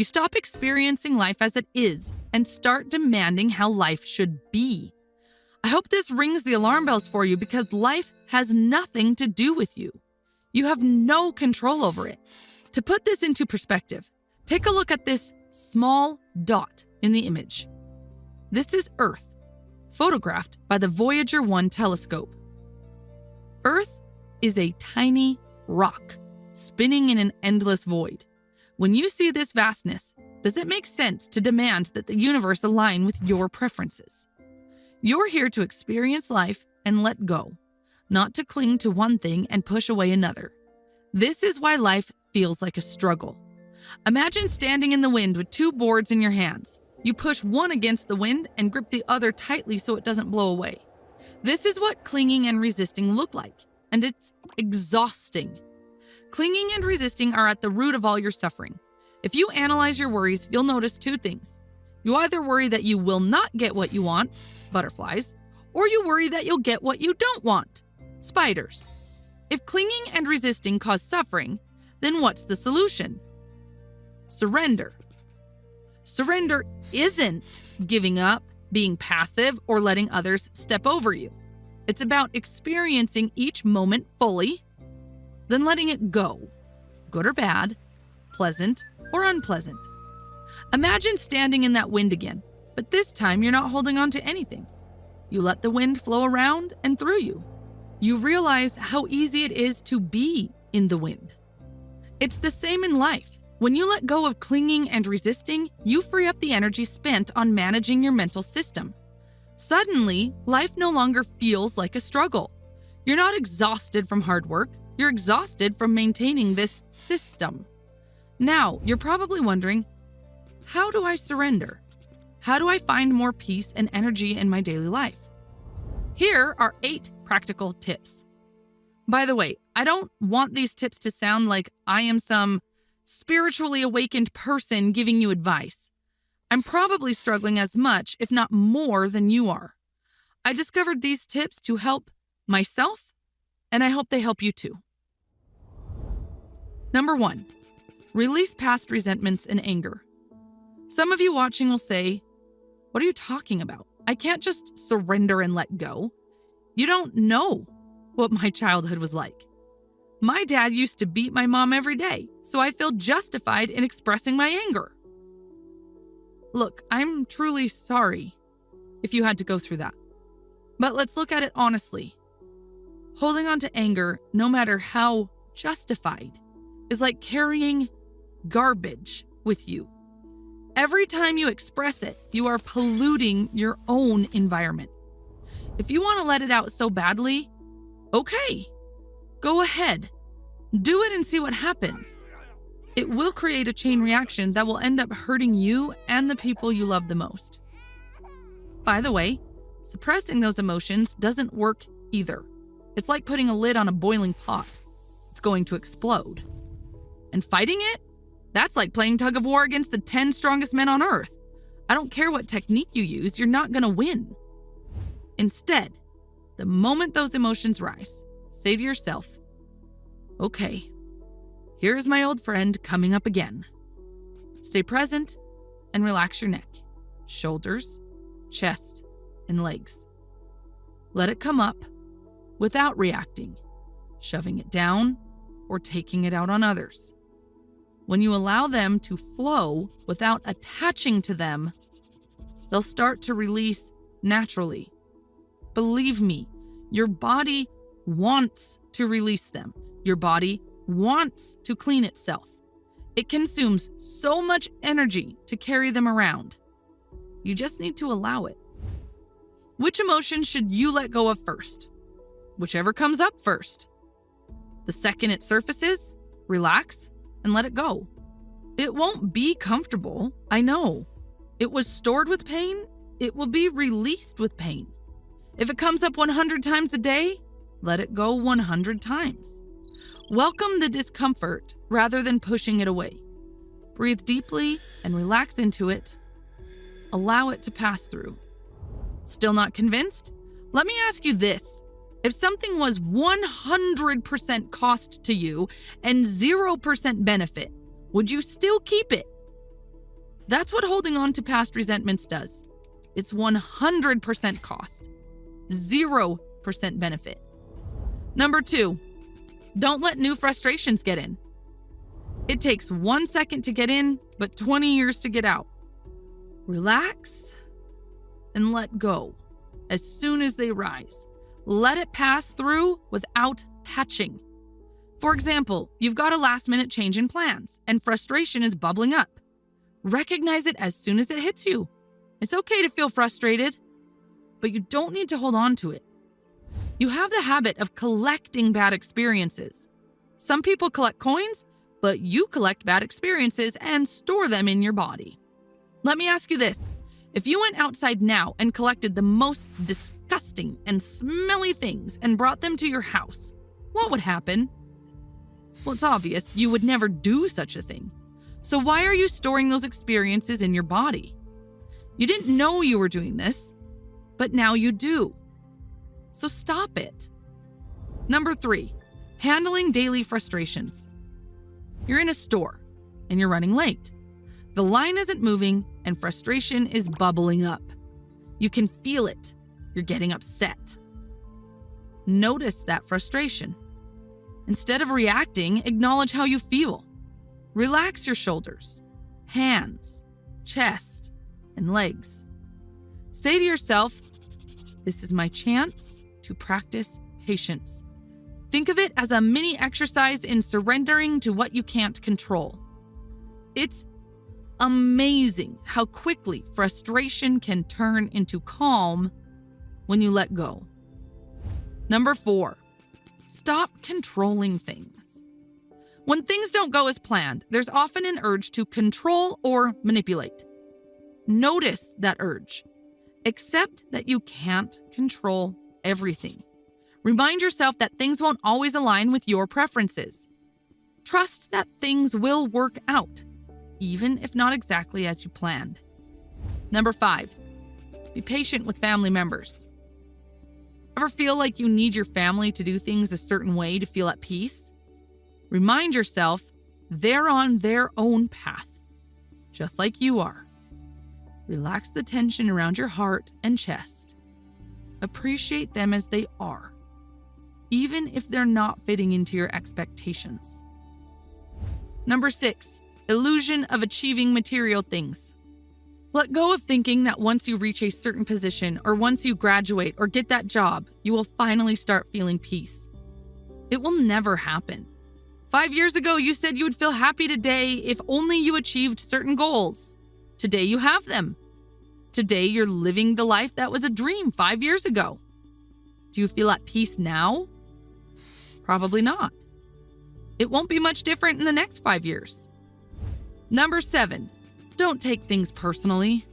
You stop experiencing life as it is and start demanding how life should be. I hope this rings the alarm bells for you because life has nothing to do with you. You have no control over it. To put this into perspective, take a look at this small dot in the image. This is Earth, photographed by the Voyager 1 telescope. Earth is a tiny rock spinning in an endless void. When you see this vastness, does it make sense to demand that the universe align with your preferences? You're here to experience life and let go, not to cling to one thing and push away another. This is why life feels like a struggle. Imagine standing in the wind with two boards in your hands. You push one against the wind and grip the other tightly so it doesn't blow away. This is what clinging and resisting look like, and it's exhausting. Clinging and resisting are at the root of all your suffering. If you analyze your worries, you'll notice two things. You either worry that you will not get what you want, butterflies, or you worry that you'll get what you don't want, spiders. If clinging and resisting cause suffering, then what's the solution? Surrender. Surrender isn't giving up, being passive, or letting others step over you. It's about experiencing each moment fully, then letting it go, good or bad, pleasant or unpleasant. Imagine standing in that wind again, but this time you're not holding on to anything. You let the wind flow around and through you. You realize how easy it is to be in the wind. It's the same in life. When you let go of clinging and resisting, you free up the energy spent on managing your mental system. Suddenly, life no longer feels like a struggle. You're not exhausted from hard work. You're exhausted from maintaining this system. Now, you're probably wondering, how do I surrender? How do I find more peace and energy in my daily life? Here are 8 practical tips. By the way, I don't want these tips to sound like I am some spiritually awakened person giving you advice. I'm probably struggling as much, if not more, than you are. I discovered these tips to help myself, and I hope they help you too. Number 1, release past resentments and anger. Some of you watching will say, "What are you talking about? I can't just surrender and let go." You don't know what my childhood was like. My dad used to beat my mom every day, so I feel justified in expressing my anger. Look, I'm truly sorry if you had to go through that. But let's look at it honestly. Holding on to anger, no matter how justified, is like carrying garbage with you. Every time you express it, you are polluting your own environment. If you want to let it out so badly, okay, go ahead. Do it and see what happens. It will create a chain reaction that will end up hurting you and the people you love the most. By the way, suppressing those emotions doesn't work either. It's like putting a lid on a boiling pot. It's going to explode. And fighting it? That's like playing tug of war against the 10 strongest men on earth. I don't care what technique you use, you're not going to win. Instead, the moment those emotions rise, say to yourself, "Okay, here's my old friend coming up again." Stay present and relax your neck, shoulders, chest, and legs. Let it come up without reacting, shoving it down, or taking it out on others. When you allow them to flow without attaching to them, they'll start to release naturally. Believe me, your body wants to release them. Your body wants to clean itself. It consumes so much energy to carry them around. You just need to allow it. Which emotion should you let go of first? Whichever comes up first. The second it surfaces, relax and let it go. It won't be comfortable, I know. It was stored with pain, it will be released with pain. If it comes up 100 times a day, let it go 100 times. Welcome the discomfort rather than pushing it away. Breathe deeply and relax into it. Allow it to pass through. Still not convinced? Let me ask you this. If something was 100% cost to you and 0% benefit, would you still keep it? That's what holding on to past resentments does. It's 100% cost, 0% benefit. Number 2, don't let new frustrations get in. It takes 1 second to get in, but 20 years to get out. Relax and let go as soon as they rise. Let it pass through without touching. For example, you've got a last-minute change in plans and frustration is bubbling up. Recognize it as soon as it hits you. It's okay to feel frustrated, but you don't need to hold on to it. You have the habit of collecting bad experiences. Some people collect coins, but you collect bad experiences and store them in your body. Let me ask you this. If you went outside now and collected the most disgusting and smelly things and brought them to your house, what would happen? Well, it's obvious you would never do such a thing. So why are you storing those experiences in your body? You didn't know you were doing this, but now you do. So stop it. Number 3, handling daily frustrations. You're in a store and you're running late. The line isn't moving and frustration is bubbling up. You can feel it. You're getting upset. Notice that frustration. Instead of reacting, acknowledge how you feel. Relax your shoulders, hands, chest, and legs. Say to yourself, this is my chance to practice patience. Think of it as a mini exercise in surrendering to what you can't control. It's amazing how quickly frustration can turn into calm when you let go. Number 4, stop controlling things. When things don't go as planned, there's often an urge to control or manipulate. Notice that urge. Accept that you can't control everything. Remind yourself that things won't always align with your preferences. Trust that things will work out, even if not exactly as you planned. Number 5, be patient with family members. Ever feel like you need your family to do things a certain way to feel at peace? Remind yourself they're on their own path, just like you are. Relax the tension around your heart and chest. Appreciate them as they are, even if they're not fitting into your expectations. Number 6, illusion of achieving material things. Let go of thinking that once you reach a certain position or once you graduate or get that job, you will finally start feeling peace. It will never happen. 5 years ago, you said you would feel happy today if only you achieved certain goals. Today, you have them. Today, you're living the life that was a dream 5 years ago. Do you feel at peace now? Probably not. It won't be much different in the next 5 years. Number 7, don't take things personally.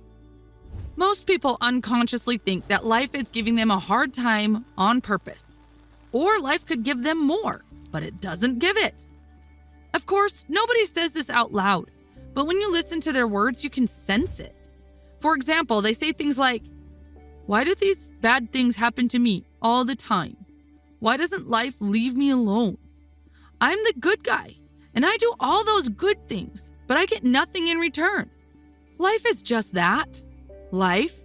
Most people unconsciously think that life is giving them a hard time on purpose, or life could give them more, but it doesn't give it. Of course, nobody says this out loud, but when you listen to their words, you can sense it. For example, they say things like, "Why do these bad things happen to me all the time? Why doesn't life leave me alone? I'm the good guy, and I do all those good things, but I get nothing in return." Life is just that. Life.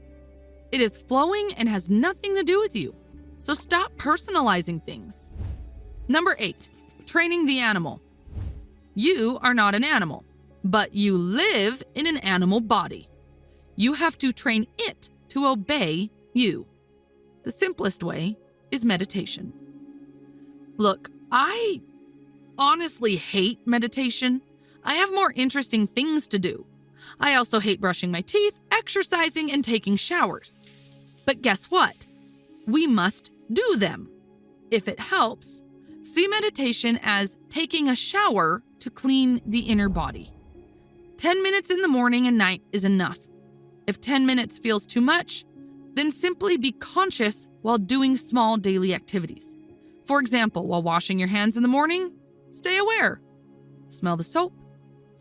It is flowing and has nothing to do with you. So stop personalizing things. Number 8, training the animal. You are not an animal, but you live in an animal body. You have to train it to obey you. The simplest way is meditation. Look, I honestly hate meditation. I have more interesting things to do. I also hate brushing my teeth, exercising, and taking showers. But guess what? We must do them. If it helps, see meditation as taking a shower to clean the inner body. 10 minutes in the morning and night is enough. If 10 minutes feels too much, then simply be conscious while doing small daily activities. For example, while washing your hands in the morning, stay aware. Smell the soap,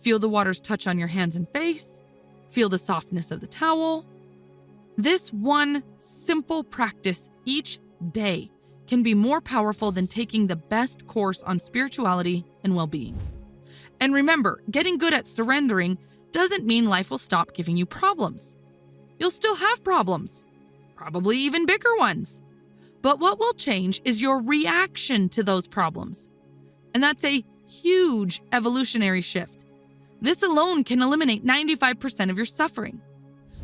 feel the water's touch on your hands and face, feel the softness of the towel. This one simple practice each day can be more powerful than taking the best course on spirituality and well-being. And remember, getting good at surrendering doesn't mean life will stop giving you problems. You'll still have problems, probably even bigger ones. But what will change is your reaction to those problems. And that's a huge evolutionary shift. This alone can eliminate 95% of your suffering.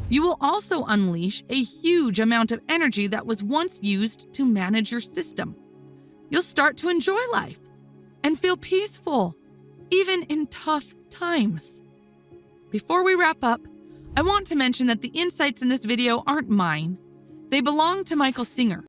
You will also unleash a huge amount of energy that was once used to manage your system. You'll start to enjoy life and feel peaceful, even in tough times. Before we wrap up, I want to mention that the insights in this video aren't mine. They belong to Michael Singer.